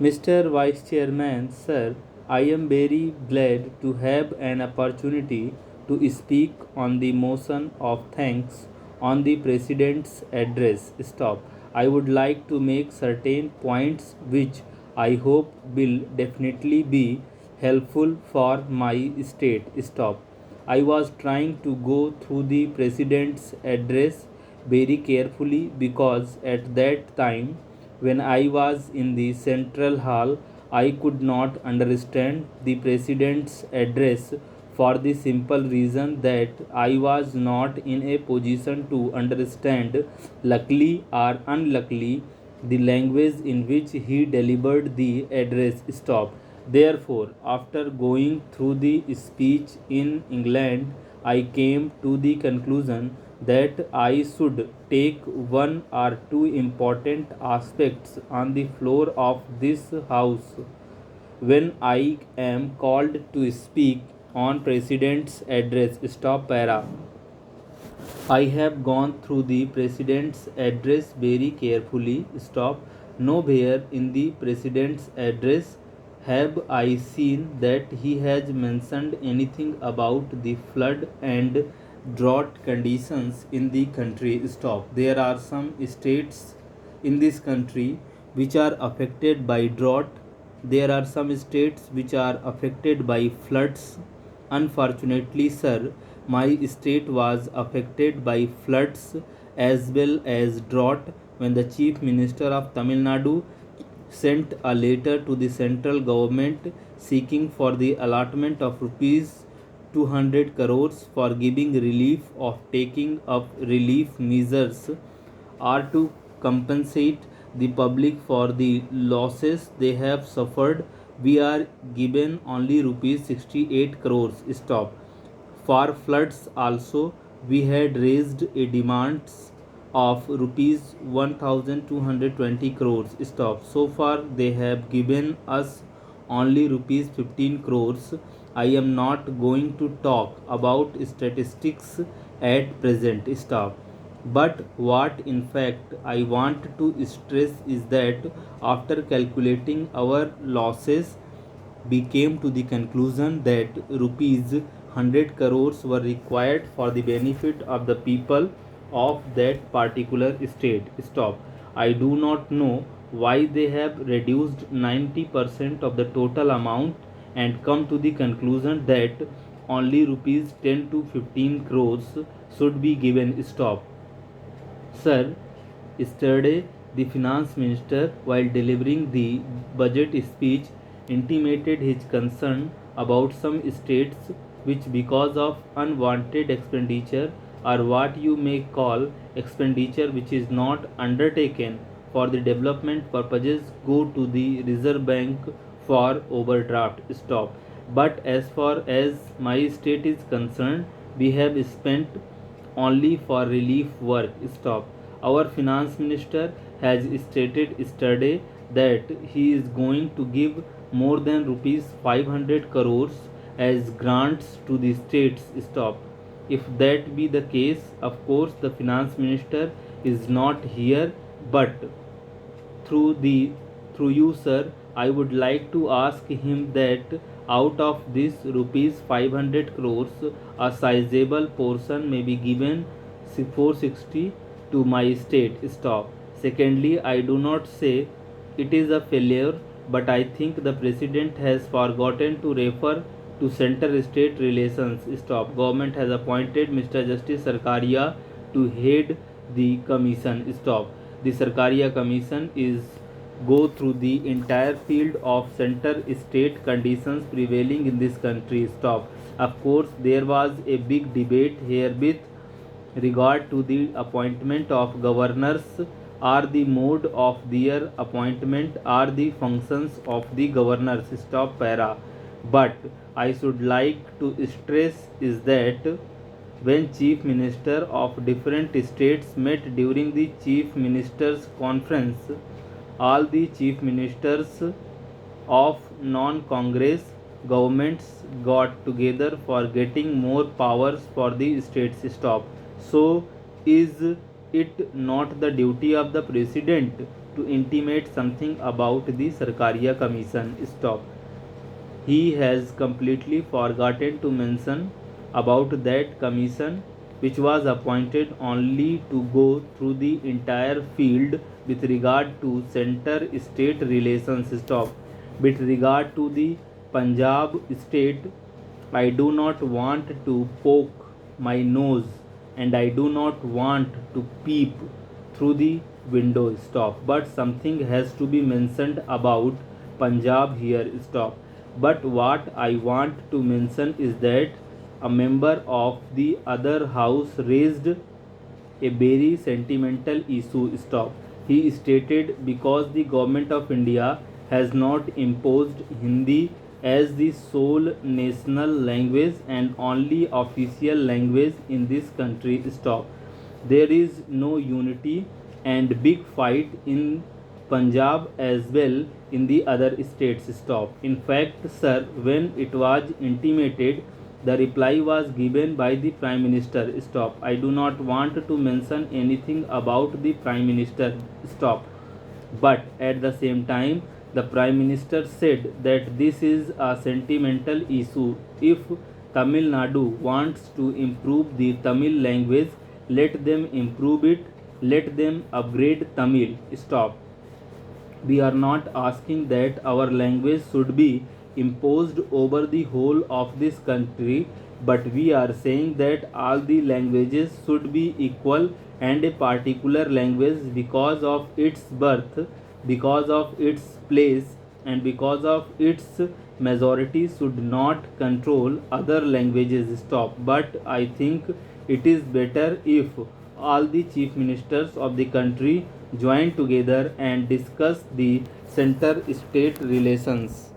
Mr. Vice Chairman, sir, I am very glad to have an opportunity to speak on the motion of thanks on the President's address. Stop. I would like to make certain points which I hope will definitely be helpful for my state. Stop. I was trying to go through the President's address very carefully because at that time when I was in the central hall, I could not understand the president's address for the simple reason that I was not in a position to understand, luckily or unluckily, the language in which he delivered the address. Stop. Therefore, after going through the speech in England, I came to the conclusion that I should take one or two important aspects on the floor of this house when I am called to speak on President's address. Stop para. I have gone through the President's address very carefully. Stop. Nowhere in the President's address have I seen that he has mentioned anything about the flood and drought conditions in the country. Stop. There are some states in this country which are affected by drought. There are some states which are affected by floods. Unfortunately, sir, my state was affected by floods as well as drought when the Chief Minister of Tamil Nadu sent a letter to the central government seeking for the allotment of rupees 200 crores for giving relief of taking up relief measures or to compensate the public for the losses they have suffered. We are given only rupees 68 crores. Stop. For floods also, we had raised a demands of rupees 1220 crores. Stop. So far they have given us only rupees 15 crores. I am not going to talk about statistics at present. Stop. But what in fact I want to stress is that after calculating our losses, we came to the conclusion that rupees 100 crores were required for the benefit of the people of that particular state. Stop. I do not know why they have reduced 90% of the total amount and come to the conclusion that only rupees 10 to 15 crores should be given. Stop. Sir, yesterday the finance minister, while delivering the budget speech, intimated his concern about some states which, because of unwanted expenditure or what you may call expenditure which is not undertaken for the development purposes, go to the Reserve Bank for overdraft. Stop. But as far as my state is concerned, we have spent only for relief work. Stop. Our finance minister has stated yesterday that he is going to give more than rupees 500 crores as grants to the states. Stop. If that be the case, of course the finance minister is not here, but through the through you, sir, I would like to ask him that out of this rupees 500 crores a sizable portion may be given 460 to my state. Stop. Secondly, I do not say it is a failure, but I think the president has forgotten to refer to center state relations. Stop. Government has appointed Mr. Justice Sarkaria to head the commission. Stop. The Sarkaria commission is go through the entire field of center state conditions prevailing in this country. Stop. Of course, there was a big debate here with regard to the appointment of governors or the mode of their appointment or the functions of the governors. Stop para. But I should like to stress is that when chief minister of different states met during the chief ministers conference, all the chief ministers of non-congress governments got together for getting more powers for the states. Stop. So is it not the duty of the president to intimate something about the Sarkaria Commission. Stop. He has completely forgotten to mention about that commission, which was appointed only to go through the entire field with regard to center-state relations. Stop. With regard to the Punjab state, I do not want to poke my nose and I do not want to peep through the window. Stop. But something has to be mentioned about Punjab here. Stop. But what I want to mention is that a member of the other house raised a very sentimental issue. Stop. He stated because the government of India has not imposed Hindi as the sole national language and only official language in this country. Stop. There is no unity and big fight in Punjab as well in the other states. Stop. In fact, sir, when it was intimated, the reply was given by the Prime Minister. Stop. I do not want to mention anything about the Prime Minister. Stop. But at the same time, the Prime Minister said that this is a sentimental issue. If Tamil Nadu wants to improve the Tamil language, let them improve it. Let them upgrade Tamil. Stop. We are not asking that our language should be imposed over the whole of this country, but we are saying that all the languages should be equal and a particular language because of its birth, because of its place, and because of its majority should not control other languages. Stop. But I think it is better if all the chief ministers of the country join together and discuss the center state relations.